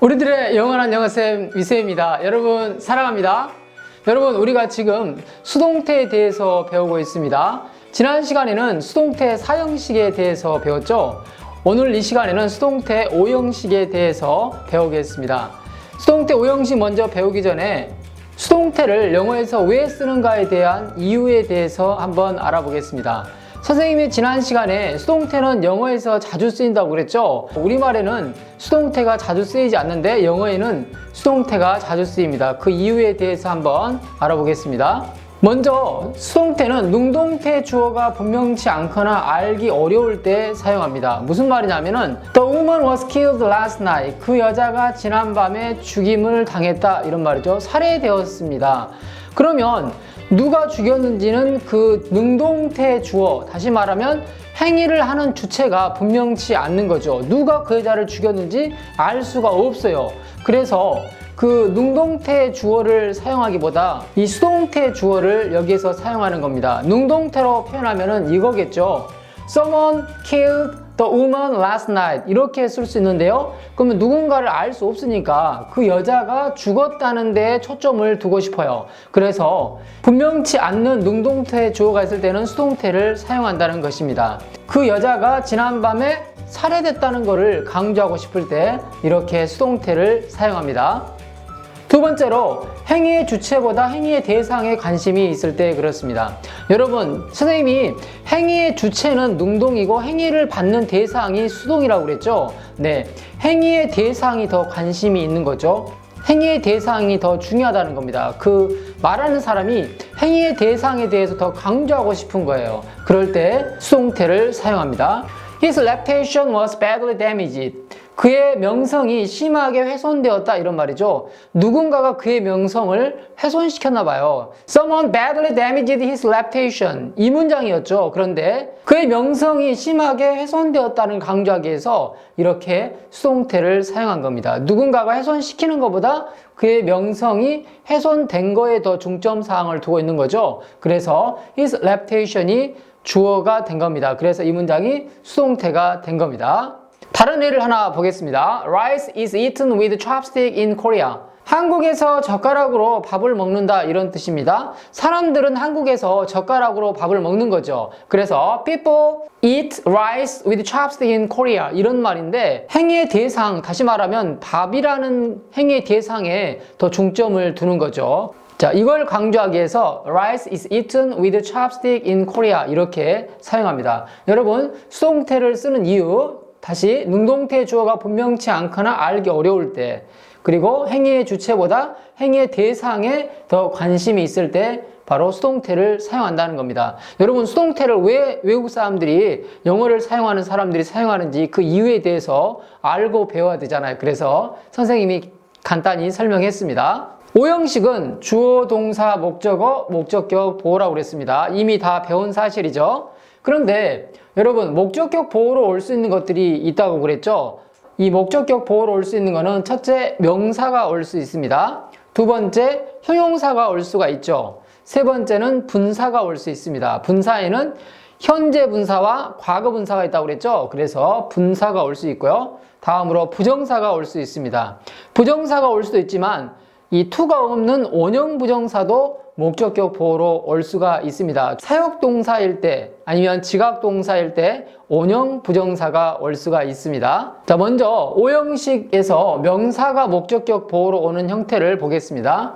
우리들의 영원한 영어쌤 위쌤입니다. 여러분 사랑합니다. 여러분 우리가 지금 수동태에 대해서 배우고 있습니다. 지난 시간에는 수동태 4형식에 대해서 배웠죠. 오늘 이 시간에는 수동태 5형식에 대해서 배우겠습니다. 수동태 5형식 먼저 배우기 전에 수동태를 영어에서 왜 쓰는가에 대한 이유에 대해서 한번 알아보겠습니다. 선생님이 지난 시간에 수동태는 영어에서 자주 쓰인다고 그랬죠? 우리말에는 수동태가 자주 쓰이지 않는데 영어에는 수동태가 자주 쓰입니다. 그 이유에 대해서 한번 알아보겠습니다. 먼저 수동태는 능동태 주어가 분명치 않거나 알기 어려울 때 사용합니다. 무슨 말이냐면은 The woman was killed last night. 그 여자가 지난밤에 죽임을 당했다 이런 말이죠. 살해되었습니다. 그러면 누가 죽였는지는 그 능동태 주어, 다시 말하면 행위를 하는 주체가 분명치 않는 거죠. 누가 그 여자를 죽였는지 알 수가 없어요. 그래서 그 능동태 주어를 사용하기보다 이 수동태 주어를 여기에서 사용하는 겁니다. 능동태로 표현하면은 이거겠죠. Someone killed the woman last night. 이렇게 쓸 수 있는데요. 그러면 누군가를 알 수 없으니까 그 여자가 죽었다는 데에 초점을 두고 싶어요. 그래서 분명치 않는 능동태 주어가 있을 때는 수동태를 사용한다는 것입니다. 그 여자가 지난밤에 살해됐다는 것을 강조하고 싶을 때 이렇게 수동태를 사용합니다. 두 번째로 행위의 주체보다 행위의 대상에 관심이 있을 때 그렇습니다. 여러분, 선생님이 행위의 주체는 능동이고 행위를 받는 대상이 수동이라고 그랬죠? 네, 행위의 대상이 더 관심이 있는 거죠. 행위의 대상이 더 중요하다는 겁니다. 그 말하는 사람이 행위의 대상에 대해서 더 강조하고 싶은 거예요. 그럴 때 수동태를 사용합니다. His reputation was badly damaged. 그의 명성이 심하게 훼손되었다 이런 말이죠. 누군가가 그의 명성을 훼손시켰나 봐요. Someone badly damaged his reputation. 이 문장이었죠. 그런데 그의 명성이 심하게 훼손되었다는 강조하기 위해서 이렇게 수동태를 사용한 겁니다. 누군가가 훼손시키는 것보다 그의 명성이 훼손된 거에 더 중점 사항을 두고 있는 거죠. 그래서 his reputation이 주어가 된 겁니다. 그래서 이 문장이 수동태가 된 겁니다. 다른 예를 하나 보겠습니다. Rice is eaten with chopstick in Korea. 한국에서 젓가락으로 밥을 먹는다 이런 뜻입니다. 사람들은 한국에서 젓가락으로 밥을 먹는 거죠. 그래서 people eat rice with chopstick in Korea 이런 말인데 행위의 대상, 다시 말하면 밥이라는 행위의 대상에 더 중점을 두는 거죠. 자, 이걸 강조하기 위해서 rice is eaten with chopstick in Korea 이렇게 사용합니다. 여러분, 수동태를 쓰는 이유 다시 능동태 주어가 분명치 않거나 알기 어려울 때, 그리고 행위의 주체보다 행위의 대상에 더 관심이 있을 때 바로 수동태를 사용한다는 겁니다. 여러분, 수동태를 왜 외국 사람들이 영어를 사용하는 사람들이 사용하는지 그 이유에 대해서 알고 배워야 되잖아요. 그래서 선생님이 간단히 설명했습니다. 5형식은 주어, 동사, 목적어, 목적격, 보어라고 그랬습니다. 이미 다 배운 사실이죠. 그런데 여러분, 목적격 보어로 올 수 있는 것들이 있다고 그랬죠? 이 목적격 보어로 올 수 있는 거는 첫째, 명사가 올 수 있습니다. 두 번째, 형용사가 올 수가 있죠. 세 번째는 분사가 올 수 있습니다. 분사에는 현재 분사와 과거 분사가 있다고 그랬죠? 그래서 분사가 올 수 있고요. 다음으로 부정사가 올 수 있습니다. 부정사가 올 수도 있지만 이 to가 없는 원형 부정사도 목적격 보어로 올 수가 있습니다. 사역동사일 때 아니면 지각동사일 때 원형 부정사가 올 수가 있습니다. 자, 먼저 5형식에서 명사가 목적격 보어로 오는 형태를 보겠습니다.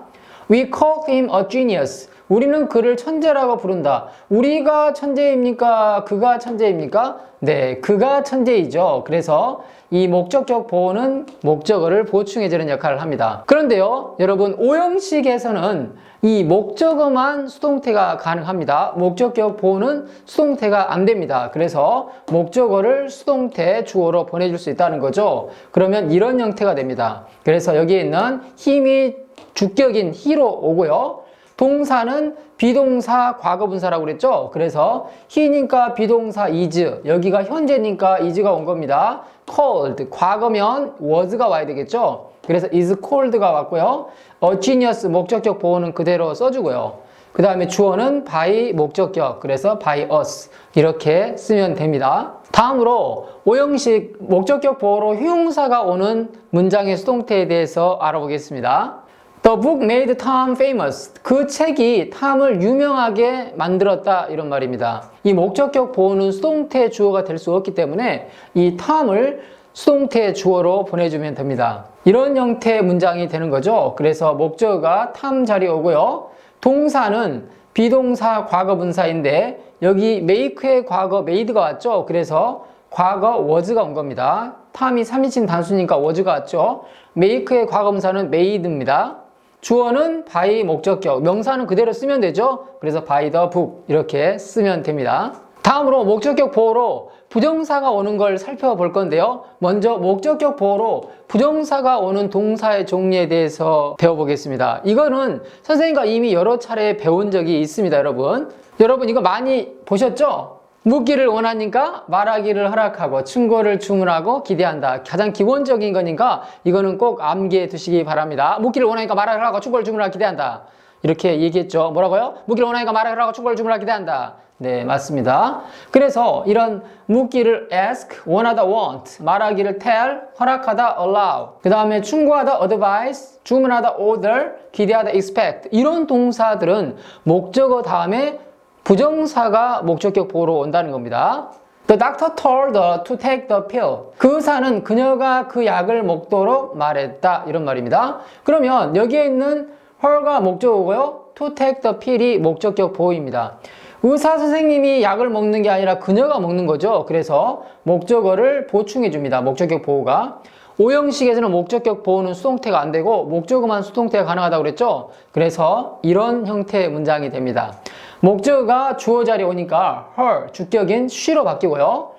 We call him a genius. 우리는 그를 천재라고 부른다. 우리가 천재입니까? 그가 천재입니까? 네, 그가 천재이죠. 그래서 이 목적격 보어는 목적어를 보충해주는 역할을 합니다. 그런데요, 여러분, 5형식에서는 이 목적어만 수동태가 가능합니다. 목적격 보어는 수동태가 안 됩니다. 그래서 목적어를 수동태 주어로 보내줄 수 있다는 거죠. 그러면 이런 형태가 됩니다. 그래서 여기에 있는 힘이 주격인 he로 오고요. 동사는 비동사 과거분사라고 그랬죠? 그래서 he니까 비동사 is, 여기가 현재니까 is가 온 겁니다. called, 과거면 was가 와야 되겠죠? 그래서 is called가 왔고요. a genius 목적격 보호는 그대로 써주고요. 그 다음에 주어는 by 목적격, 그래서 by us 이렇게 쓰면 됩니다. 다음으로 오형식 목적격 보어로 형용사가 오는 문장의 수동태에 대해서 알아보겠습니다. The book made Tom famous. 그 책이 탐을 유명하게 만들었다 이런 말입니다. 이 목적격 보어는 수동태 주어가 될 수 없기 때문에 이 탐을 수동태 주어로 보내주면 됩니다. 이런 형태의 문장이 되는 거죠. 그래서 목적어가 탐 자리에 오고요. 동사는 비동사 과거분사인데 여기 make의 과거 made가 왔죠. 그래서 과거 was가 온 겁니다. 탐이 3인칭 단수니까 was가 왔죠. make의 과거분사는 made입니다. 주어는 by 목적격, 명사는 그대로 쓰면 되죠. 그래서 by the book 이렇게 쓰면 됩니다. 다음으로 목적격 보어로 부정사가 오는 걸 살펴볼 건데요. 먼저 목적격 보어로 부정사가 오는 동사의 종류에 대해서 배워보겠습니다. 이거는 선생님과 이미 여러 차례 배운 적이 있습니다, 여러분. 여러분 이거 많이 보셨죠? 묻기를 원하니까 말하기를 허락하고 충고를 주문하고 기대한다. 가장 기본적인 거니까 이거는 꼭 암기해 두시기 바랍니다. 묻기를 원하니까 말하기를 하고 충고를 주문하고 기대한다. 이렇게 얘기했죠. 뭐라고요? 묻기를 원하니까 말하기를 하고 충고를 주문하고 기대한다. 네, 맞습니다. 그래서 이런 묻기를 ask, 원하다 want, 말하기를 tell, 허락하다 allow, 그 다음에 충고하다 advise, 주문하다 order, 기대하다 expect 이런 동사들은 목적어 다음에 부정사가 목적격 보어로 온다는 겁니다. The doctor told her to take the pill. 그 의사는 그녀가 그 약을 먹도록 말했다. 이런 말입니다. 그러면 여기에 있는 her가 목적어고요. to take the pill이 목적격 보어입니다. 의사 선생님이 약을 먹는 게 아니라 그녀가 먹는 거죠. 그래서 목적어를 보충해 줍니다. 목적격 보어가. 오형식에서는 목적격 보어는 수동태가 안 되고 목적어만 수동태가 가능하다고 그랬죠. 그래서 이런 형태의 문장이 됩니다. 목적어가 주어 자리에 오니까 her, 주격인 she로 바뀌고요.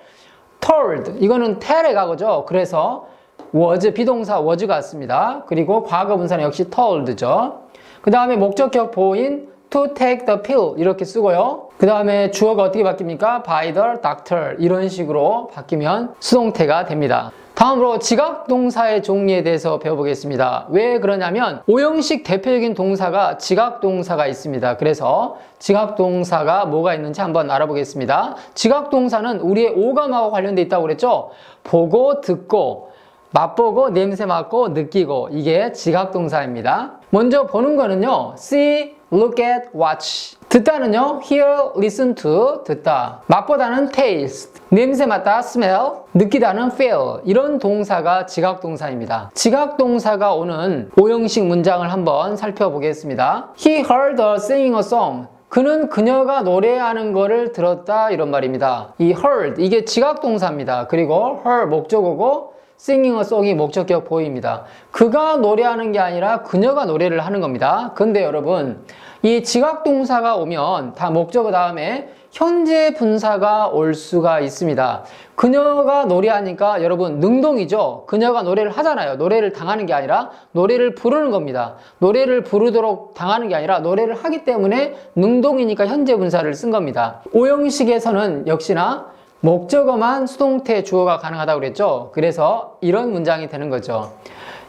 told, 이거는 tell의 과거죠. 그래서 was, 비동사 was가 왔습니다. 그리고 과거 분사는 역시 told죠. 그 다음에 목적격 보어인 to take the pill 이렇게 쓰고요. 그 다음에 주어가 어떻게 바뀝니까? by the doctor 이런 식으로 바뀌면 수동태가 됩니다. 다음으로 지각동사의 종류에 대해서 배워보겠습니다. 왜 그러냐면 오형식 대표적인 동사가 지각동사가 있습니다. 그래서 지각동사가 뭐가 있는지 한번 알아보겠습니다. 지각동사는 우리의 오감하고 관련돼 있다고 그랬죠? 보고, 듣고, 맛보고, 냄새 맡고, 느끼고 이게 지각동사입니다. 먼저 보는 거는요. see, look at, watch. 듣다는요. hear, listen to, 듣다. 맛보다는 taste. 냄새 맡다, smell. 느끼다는 feel. 이런 동사가 지각동사입니다. 지각동사가 오는 오형식 문장을 한번 살펴보겠습니다. He heard her singing a song. 그는 그녀가 노래하는 거를 들었다 이런 말입니다. 이 heard 이게 지각동사입니다. 그리고 her 목적어고 singing a song이 목적격 보어입니다. 그가 노래하는 게 아니라 그녀가 노래를 하는 겁니다. 근데 여러분 이 지각동사가 오면 다 목적어 다음에 현재 분사가 올 수가 있습니다. 그녀가 노래하니까 여러분 능동이죠. 그녀가 노래를 하잖아요. 노래를 당하는 게 아니라 노래를 부르는 겁니다. 노래를 부르도록 당하는 게 아니라 노래를 하기 때문에 능동이니까 현재 분사를 쓴 겁니다. 오형식에서는 역시나 목적어만 수동태 주어가 가능하다고 그랬죠. 그래서 이런 문장이 되는 거죠.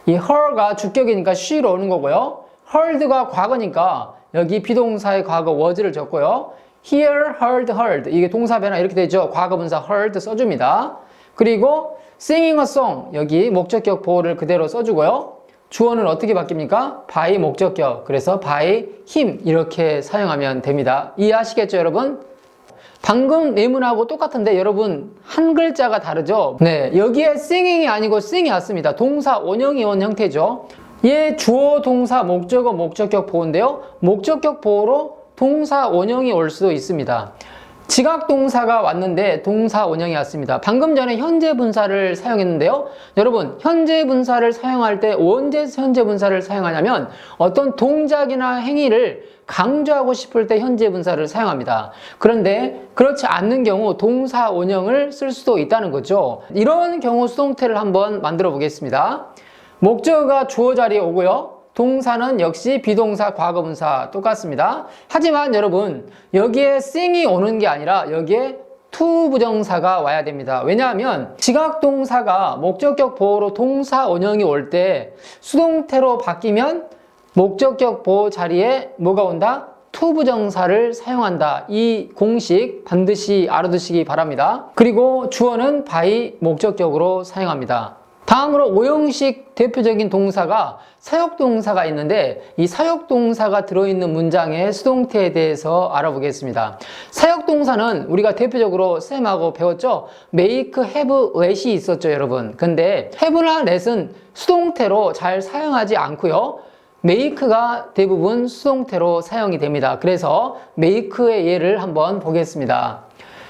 이 her가 주격이니까 she로 오는 거고요. heard가 과거니까 여기 비동사의 과거 was를 적고요. hear, heard. 이게 동사 변화 이렇게 되죠. 과거 분사 heard 써줍니다. 그리고 singing a song. 여기 목적격 보어를 그대로 써주고요. 주어는 어떻게 바뀝니까? by 목적격. 그래서 by him 이렇게 사용하면 됩니다. 이해하시겠죠, 여러분? 방금 예문하고 똑같은데 여러분 한 글자가 다르죠? 네, 여기에 singing이 아니고 sing이 왔습니다. 동사 원형이 온 형태죠. 얘 주어, 동사, 목적어, 목적격 보어인데요. 목적격 보어로 동사 원형이 올 수도 있습니다. 지각동사가 왔는데 동사 원형이 왔습니다. 방금 전에 현재 분사를 사용했는데요. 여러분 현재 분사를 사용할 때 언제 현재 분사를 사용하냐면 어떤 동작이나 행위를 강조하고 싶을 때 현재 분사를 사용합니다. 그런데 그렇지 않는 경우 동사 원형을 쓸 수도 있다는 거죠. 이런 경우 수동태를 한번 만들어 보겠습니다. 목적어가 주어 자리에 오고요. 동사는 역시 비동사 과거분사 똑같습니다. 하지만 여러분 여기에 sing이 오는 게 아니라 여기에 to 부정사가 와야 됩니다. 왜냐하면 지각동사가 목적격 보어로 동사 원형이 올 때 수동태로 바뀌면 목적격 보어 자리에 뭐가 온다? to 부정사를 사용한다. 이 공식 반드시 알아두시기 바랍니다. 그리고 주어는 by 목적격으로 사용합니다. 다음으로 5형식 대표적인 동사가 사역동사가 있는데 이 사역동사가 들어있는 문장의 수동태에 대해서 알아보겠습니다. 사역동사는 우리가 대표적으로 쌤하고 배웠죠? make, have, let이 있었죠, 여러분. 근데 have나 let은 수동태로 잘 사용하지 않고요. make가 대부분 수동태로 사용이 됩니다. 그래서 make의 예를 한번 보겠습니다.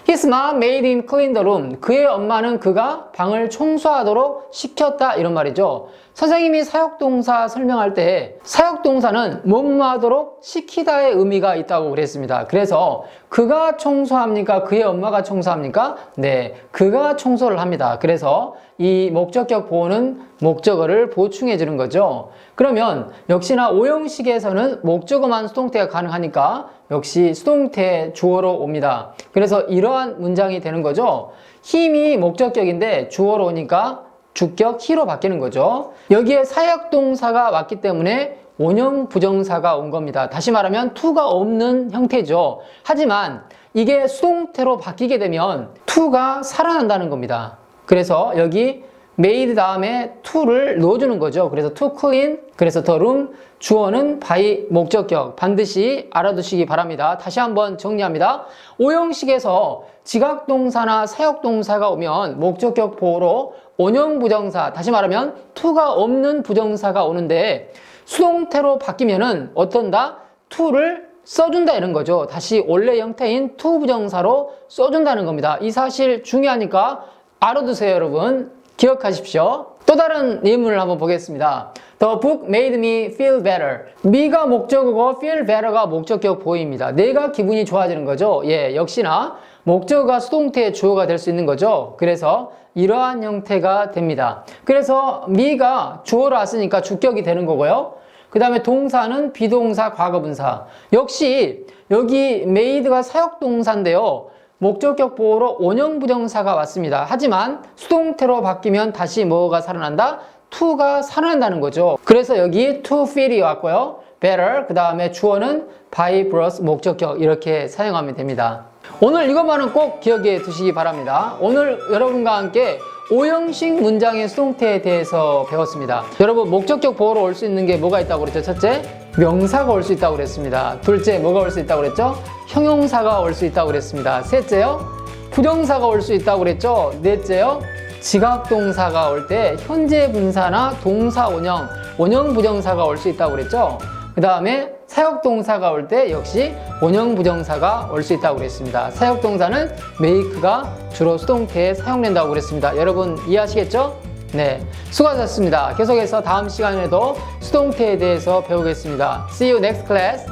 His mom made him clean the room. 그의 엄마는 그가 방을 청소하도록 시켰다. 이런 말이죠. 선생님이 사역동사 설명할 때 사역동사는 뭐뭐 하도록 시키다의 의미가 있다고 그랬습니다. 그래서 그가 청소합니까? 그의 엄마가 청소합니까? 네, 그가 청소를 합니다. 그래서 이 목적격 보호는 목적어를 보충해 주는 거죠. 그러면 역시나 5형식에서는 목적어만 수동태가 가능하니까 역시 수동태 주어로 옵니다. 그래서 이러한 문장이 되는 거죠. 힘이 목적격인데 주어로 오니까 주격 he로 바뀌는 거죠. 여기에 사역동사가 왔기 때문에 원형 부정사가 온 겁니다. 다시 말하면 to가 없는 형태죠. 하지만 이게 수동태로 바뀌게 되면 to가 살아난다는 겁니다. 그래서 여기 made 다음에 to를 넣어주는 거죠. 그래서 to clean, 그래서 the room, 주어는 by 목적격 반드시 알아두시기 바랍니다. 다시 한번 정리합니다. 5형식에서 지각동사나 사역동사가 오면 목적격 보호로 원형 부정사, 다시 말하면 to가 없는 부정사가 오는데 수동태로 바뀌면은 어떤다? to를 써준다 이런 거죠. 다시 원래 형태인 to 부정사로 써준다는 겁니다. 이 사실 중요하니까 알아두세요, 여러분. 기억하십시오. 또 다른 예문을 한번 보겠습니다. The book made me feel better. me가 목적어고 feel better가 목적격 보호입니다. 내가 기분이 좋아지는 거죠. 예, 역시나 목적어가 수동태의 주어가 될 수 있는 거죠. 그래서 이러한 형태가 됩니다. 그래서 me가 주어로 왔으니까 주격이 되는 거고요. 그 다음에 동사는 비동사, 과거분사. 역시 여기 made가 사역동사인데요. 목적격 보호로 원형 부정사가 왔습니다. 하지만 수동태로 바뀌면 다시 뭐가 살아난다? to가 살아난다는 거죠. 그래서 여기 to feel이 왔고요. better, 그 다음에 주어는 by 플러스 목적격 이렇게 사용하면 됩니다. 오늘 이것만은 꼭 기억해 두시기 바랍니다. 오늘 여러분과 함께 5형식 문장의 수동태에 대해서 배웠습니다. 여러분 목적격 보호로 올 수 있는 게 뭐가 있다고 그랬죠? 첫째, 명사가 올 수 있다고 그랬습니다. 둘째, 뭐가 올 수 있다고 그랬죠? 형용사가 올 수 있다고 그랬습니다. 셋째요, 부정사가 올 수 있다고 그랬죠? 넷째요, 지각동사가 올 때 현재 분사나 동사 원형, 원형 부정사가 올 수 있다고 그랬죠? 그 다음에 사역동사가 올 때 역시 원형 부정사가 올 수 있다고 그랬습니다. 사역동사는 make가 주로 수동태에 사용된다고 그랬습니다. 여러분 이해하시겠죠? 네, 수고하셨습니다. 계속해서 다음 시간에도 수동태에 대해서 배우겠습니다. See you next class.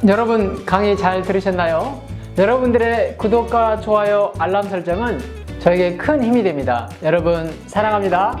여러분 강의 잘 들으셨나요? 여러분들의 구독과 좋아요, 알람 설정은 저에게 큰 힘이 됩니다. 여러분 사랑합니다.